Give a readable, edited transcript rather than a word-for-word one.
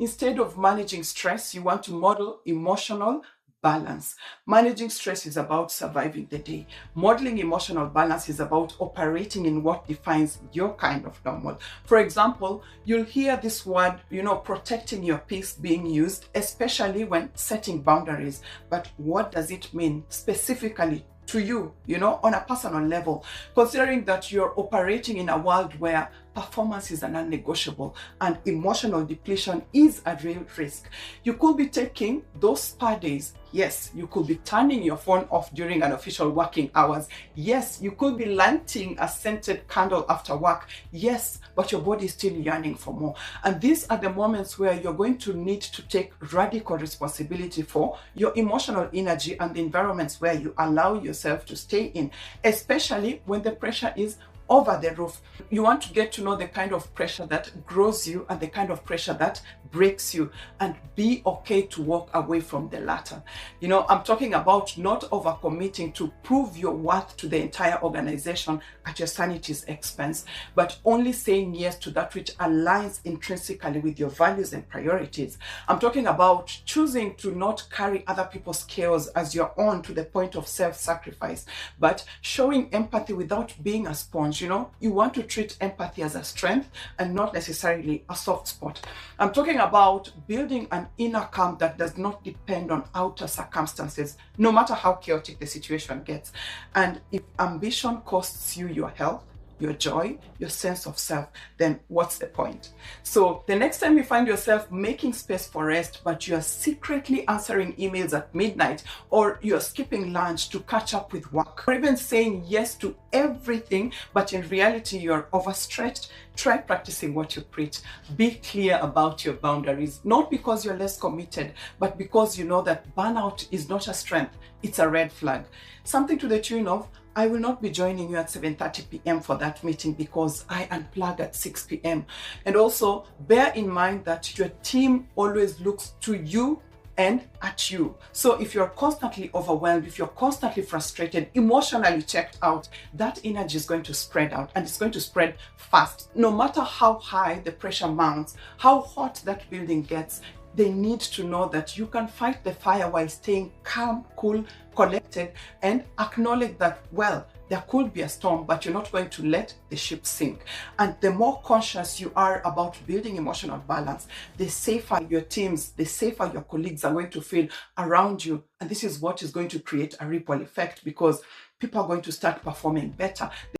Instead of managing stress, you want to model emotional balance. Managing stress is about surviving the day. Modeling emotional balance is about operating in what defines your kind of normal. For example, you'll hear this word, protecting your peace being used, especially when setting boundaries. But what does it mean specifically to you, on a personal level, considering that you're operating in a world where performance is a non-negotiable and emotional depletion is a real risk? You could be taking those spa days. Yes, you could be turning your phone off during an official working hours. Yes, you could be lighting a scented candle after work. Yes, but your body is still yearning for more. And these are the moments where you're going to need to take radical responsibility for your emotional energy and the environments where you allow yourself to stay in, especially when the pressure is over the roof. You want to get to know the kind of pressure that grows you and the kind of pressure that breaks you, and be okay to walk away from the latter. I'm talking about not overcommitting to prove your worth to the entire organization at your sanity's expense, but only saying yes to that which aligns intrinsically with your values and priorities. I'm talking about choosing to not carry other people's chaos as your own to the point of self-sacrifice, but showing empathy without being a sponge. You want to treat empathy as a strength and not necessarily a soft spot. I'm talking about building an inner calm that does not depend on outer circumstances, no matter how chaotic the situation gets. And if ambition costs you your health, your joy, your sense of self, then what's the point? So the next time you find yourself making space for rest, but you're secretly answering emails at midnight, or you're skipping lunch to catch up with work, or even saying yes to everything, but in reality you're overstretched, try practicing what you preach. Be clear about your boundaries, not because you're less committed, but because you know that burnout is not a strength, it's a red flag. Something to the tune of, I will not be joining you at 7:30 p.m. for that meeting because I unplug at 6 p.m. And also bear in mind that your team always looks to you and at you. So if you're constantly overwhelmed, if you're constantly frustrated, emotionally checked out, that energy is going to spread out, and it's going to spread fast. No matter how high the pressure mounts, how hot that building gets, they need to know that you can fight the fire while staying calm, cool, collected, and acknowledge that, well, there could be a storm, but you're not going to let the ship sink. And the more conscious you are about building emotional balance, the safer your teams, the safer your colleagues are going to feel around you. And this is what is going to create a ripple effect, because people are going to start performing better.